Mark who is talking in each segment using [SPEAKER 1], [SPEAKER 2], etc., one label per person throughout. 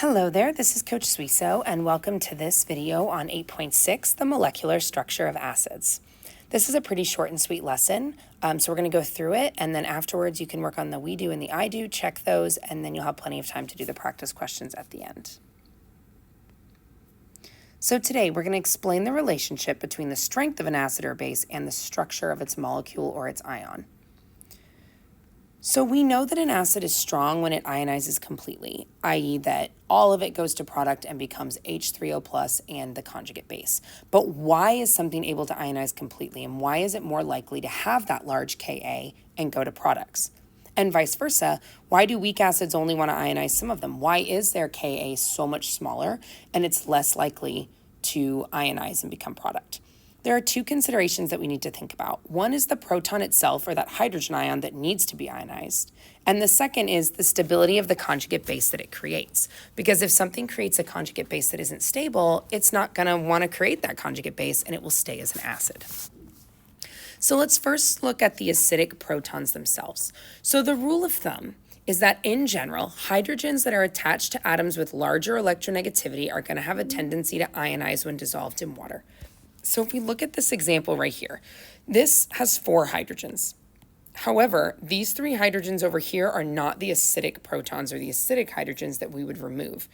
[SPEAKER 1] Hello there, this is Coach Sweeso, and welcome to this video on 8.6, the molecular structure of acids. This is a pretty short and sweet lesson, so we're going to go through it, and then afterwards you can work on the we do and the I do, check those, and then you'll have plenty of time to do the practice questions at the end. So today we're going to explain the relationship between the strength of an acid or base and the structure of its molecule or its ion. So we know that an acid is strong when it ionizes completely, i.e. that all of it goes to product and becomes H3O plus and the conjugate base. But why is something able to ionize completely, and why is it more likely to have that large Ka and go to products? And vice versa, why do weak acids only want to ionize some of them? Why is their Ka so much smaller and it's less likely to ionize and become product? There are two considerations that we need to think about. One is the proton itself, or that hydrogen ion that needs to be ionized. And the second is the stability of the conjugate base that it creates. Because if something creates a conjugate base that isn't stable, it's not going to want to create that conjugate base and it will stay as an acid. So let's first look at the acidic protons themselves. So the rule of thumb is that in general, hydrogens that are attached to atoms with larger electronegativity are going to have a tendency to ionize when dissolved in water. So if we look at this example right here, this has 4 hydrogens. However, these 3 hydrogens over here are not the acidic protons or the acidic hydrogens that we would remove.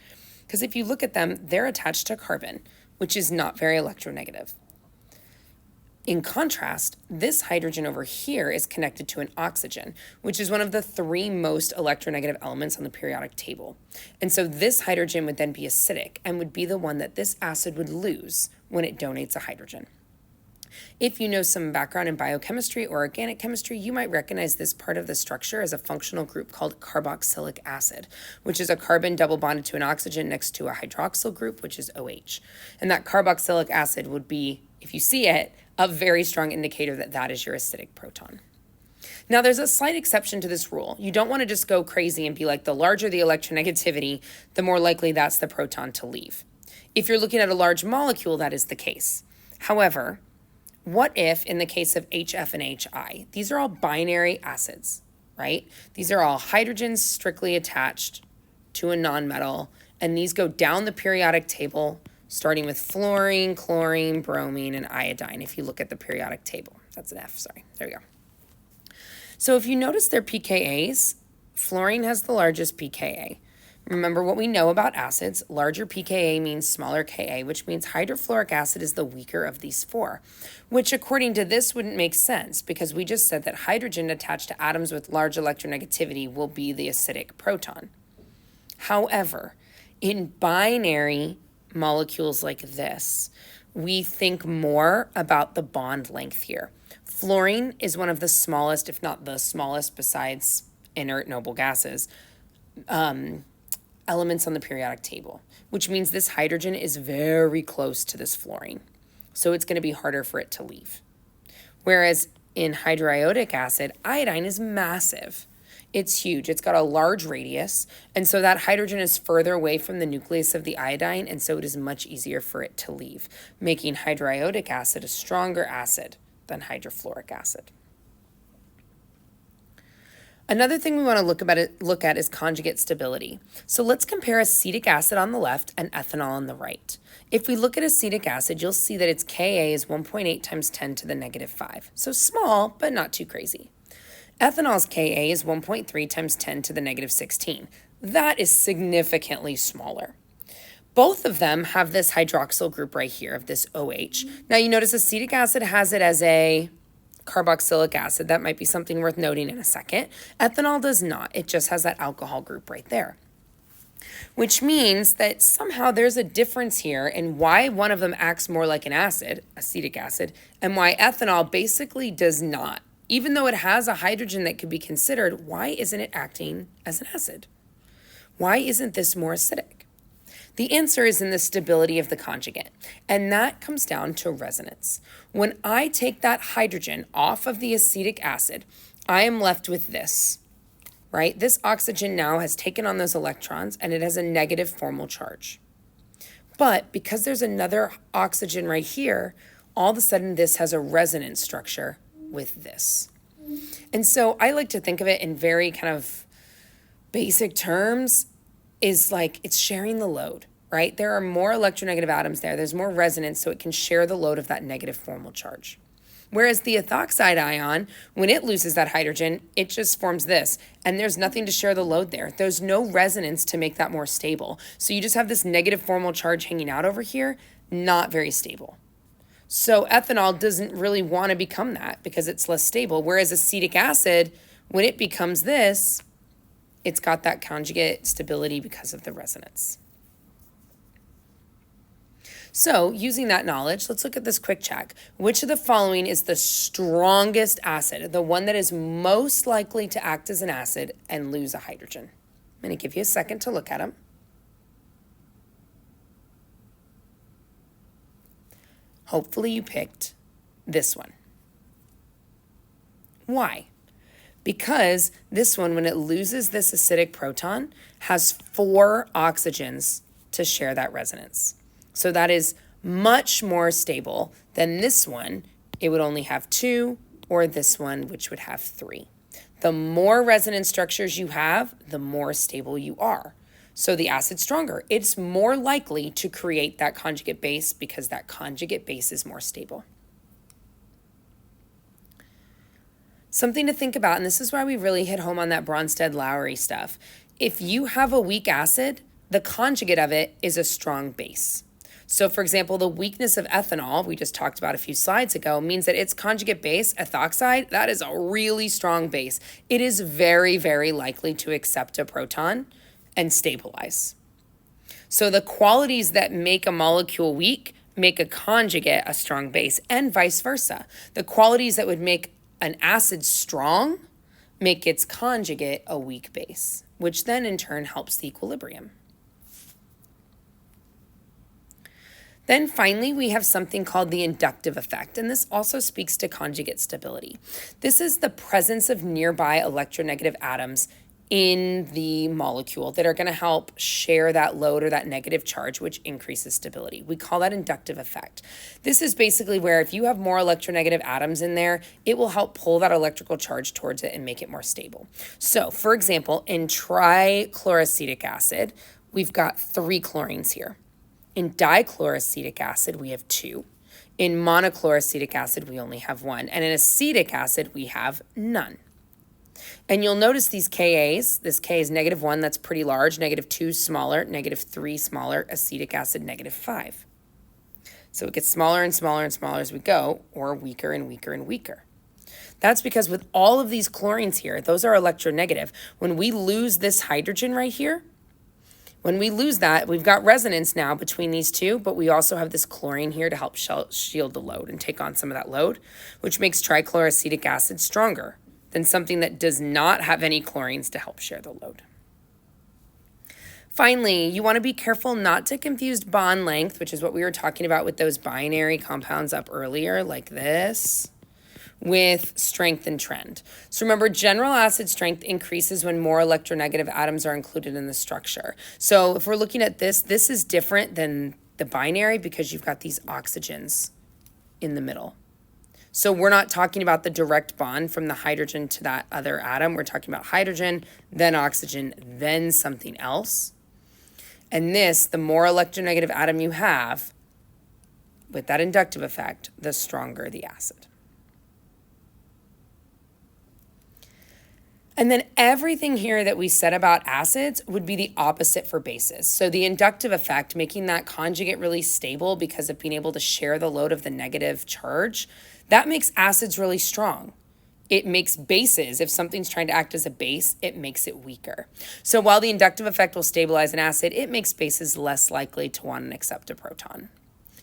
[SPEAKER 1] Because if you look at them, they're attached to carbon, which is not very electronegative. In contrast, this hydrogen over here is connected to an oxygen, which is one of the 3 most electronegative elements on the periodic table. And so this hydrogen would then be acidic and would be the one that this acid would lose when it donates a hydrogen. If you know some background in biochemistry or organic chemistry, you might recognize this part of the structure as a functional group called carboxylic acid, which is a carbon double bonded to an oxygen next to a hydroxyl group, which is OH. And that carboxylic acid would be, if you see it, a very strong indicator that that is your acidic proton. Now, there's a slight exception to this rule. You don't want to just go crazy and be like, the larger the electronegativity, the more likely that's the proton to leave. If you're looking at a large molecule, that is the case. However, what if in the case of HF and HI, these are all binary acids, right? These are all hydrogens strictly attached to a nonmetal, and these go down the periodic table starting with fluorine, chlorine, bromine, and iodine. If you look at the periodic table, that's an F, sorry, there we go. So if you notice their pKa's, fluorine has the largest pKa. Remember what we know about acids, larger pKa means smaller Ka, which means hydrofluoric acid is the weaker of these 4, which according to this wouldn't make sense because we just said that hydrogen attached to atoms with large electronegativity will be the acidic proton. However, in binary molecules like this, we think more about the bond length here. Fluorine is one of the smallest, if not the smallest besides inert noble gases, elements on the periodic table, which means this hydrogen is very close to this fluorine. So it's going to be harder for it to leave. Whereas in hydroiodic acid, iodine is massive. It's huge. It's got a large radius, and so that hydrogen is further away from the nucleus of the iodine, and so it is much easier for it to leave, making hydroiodic acid a stronger acid than hydrofluoric acid. Another thing we want to look at is conjugate stability. So let's compare acetic acid on the left and ethanol on the right. If we look at acetic acid, you'll see that its Ka is 1.8 times 10 to the negative 5. So small, but not too crazy. Ethanol's Ka is 1.3 times 10 to the negative 16. That is significantly smaller. Both of them have this hydroxyl group right here of this OH. Now you notice acetic acid has it as a carboxylic acid. That might be something worth noting in a second. Ethanol does not. It just has that alcohol group right there. Which means that somehow there's a difference here in why one of them acts more like an acid, acetic acid, and why ethanol basically does not. Even though it has a hydrogen that could be considered, why isn't it acting as an acid? Why isn't this more acidic? The answer is in the stability of the conjugate, and that comes down to resonance. When I take that hydrogen off of the acetic acid, I am left with this, right? This oxygen now has taken on those electrons, and it has a negative formal charge. But because there's another oxygen right here, all of a sudden this has a resonance structure with this. And so I like to think of it in very kind of basic terms. is like it's sharing the load, right? There are more electronegative atoms there. There's more resonance, so it can share the load of that negative formal charge. Whereas the ethoxide ion, when it loses that hydrogen, it just forms this, and there's nothing to share the load there. There's no resonance to make that more stable. So you just have this negative formal charge hanging out over here, not very stable. So ethanol doesn't really want to become that because it's less stable, whereas acetic acid, when it becomes this, it's got that conjugate stability because of the resonance. So using that knowledge, let's look at this quick check. Which of the following is the strongest acid, the one that is most likely to act as an acid and lose a hydrogen? I'm going to give you a second to look at them. Hopefully you picked this one. Why? Because this one, when it loses this acidic proton, has 4 oxygens to share that resonance. So that is much more stable than this one. It would only have 2, or this one, which would have 3. The more resonance structures you have, the more stable you are. So the acid's stronger. It's more likely to create that conjugate base because that conjugate base is more stable. Something to think about, and this is why we really hit home on that Bronsted-Lowry stuff. If you have a weak acid, the conjugate of it is a strong base. So for example, the weakness of ethanol, we just talked about a few slides ago, means that its conjugate base, ethoxide, that is a really strong base. It is very, very likely to accept a proton and stabilize. So the qualities that make a molecule weak make a conjugate a strong base, and vice versa. The qualities that would make an acid strong make its conjugate a weak base, which then in turn helps the equilibrium. Then finally, we have something called the inductive effect, and this also speaks to conjugate stability. This is the presence of nearby electronegative atoms in the molecule that are going to help share that load or that negative charge, which increases stability. We call that inductive effect. This is basically where if you have more electronegative atoms in there, it will help pull that electrical charge towards it and make it more stable. So, for example, in trichloroacetic acid, we've got 3 chlorines here. In dichloroacetic acid, we have 2. In monochloroacetic acid, we only have 1. And in acetic acid, we have none. And you'll notice these Kas, this K is -1, that's pretty large, -2 smaller, -3 smaller, acetic acid -5. So it gets smaller and smaller and smaller as we go, or weaker and weaker and weaker. That's because with all of these chlorines here, those are electronegative. When we lose this hydrogen right here, when we lose that, we've got resonance now between these two, but we also have this chlorine here to help shield the load and take on some of that load, which makes trichloroacetic acid stronger than something that does not have any chlorines to help share the load. Finally, you want to be careful not to confuse bond length, which is what we were talking about with those binary compounds up earlier, like this, with strength and trend. So remember, general acid strength increases when more electronegative atoms are included in the structure. So if we're looking at this, this is different than the binary because you've got these oxygens in the middle. So we're not talking about the direct bond from the hydrogen to that other atom. We're talking about hydrogen, then oxygen, then something else. And this, the more electronegative atom you have, with that inductive effect, the stronger the acid. And then everything here that we said about acids would be the opposite for bases. So the inductive effect, making that conjugate really stable because of being able to share the load of the negative charge, that makes acids really strong. It makes bases, if something's trying to act as a base, it makes it weaker. So while the inductive effect will stabilize an acid, it makes bases less likely to want and accept a proton.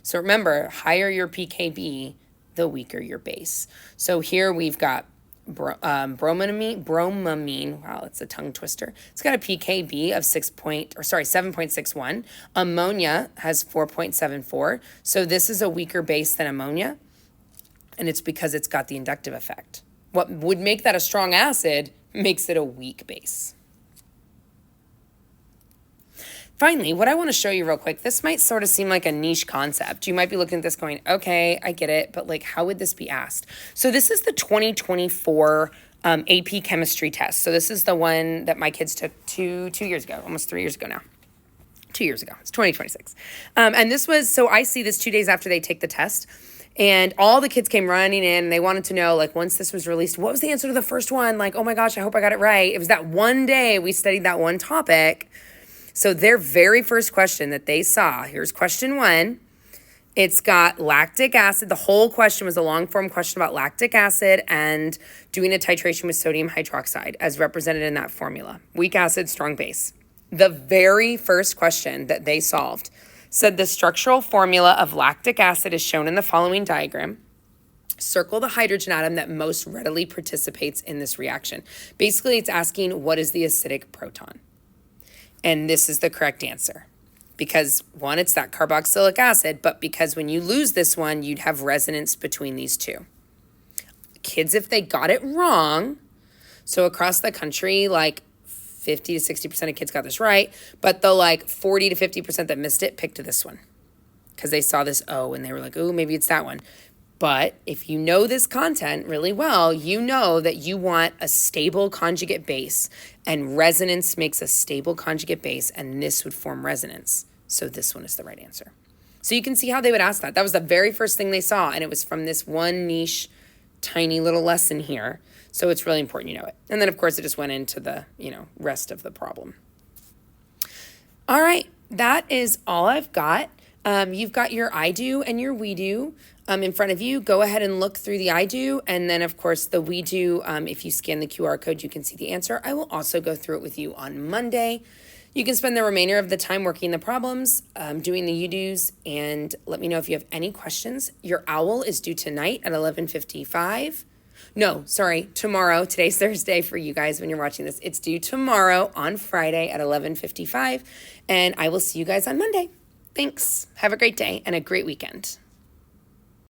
[SPEAKER 1] So remember, higher your pKb, the weaker your base. So here we've got bromamine, wow, that's a tongue twister. It's got a pKb of 7.61. Ammonia has 4.74. So this is a weaker base than ammonia, and it's because it's got the inductive effect. What would make that a strong acid makes it a weak base. Finally, what I want to show you real quick, this might sort of seem like a niche concept. You might be looking at this going, okay, I get it, but like, how would this be asked? So this is the 2024 AP chemistry test. So this is the one that my kids took two years ago, almost 3 years ago now. 2 years ago. It's 2026. And this was, so I see this 2 days after they take the test. And all the kids came running in and they wanted to know, like, once this was released, what was the answer to the first one? Like, oh my gosh, I hope I got it right. It was that one day we studied that one topic. So their very first question that they saw, here's question 1. It's got lactic acid. The whole question was a long form question about lactic acid and doing a titration with sodium hydroxide as represented in that formula. Weak acid, strong base. The very first question that they solved said the structural formula of lactic acid is shown in the following diagram. Circle the hydrogen atom that most readily participates in this reaction. Basically, it's asking what is the acidic proton? And this is the correct answer. Because one, it's that carboxylic acid, but because when you lose this one, you'd have resonance between these two. Kids, if they got it wrong, so across the country, like 50 to 60% of kids got this right, but the like 40 to 50% that missed it picked this one because they saw this O and they were like, oh, maybe it's that one. But if you know this content really well, you know that you want a stable conjugate base, and resonance makes a stable conjugate base, and this would form resonance. So this one is the right answer. So you can see how they would ask that. That was the very first thing they saw, and it was from this one niche, tiny little lesson here. So it's really important you know it. And then, of course, it just went into the, rest of the problem. All right, that is all I've got. You've got your I do and your we do in front of you. Go ahead and look through the I do, and then, of course, the we do. If you scan the QR code, you can see the answer. I will also go through it with you on Monday. You can spend the remainder of the time working the problems, doing the you-dos, and let me know if you have any questions. Your OWL is due tonight at 11:55. No, sorry, tomorrow. Today's Thursday for you guys when you're watching this. It's due tomorrow on Friday at 11:55, and I will see you guys on Monday. Thanks. Have a great day and a great weekend.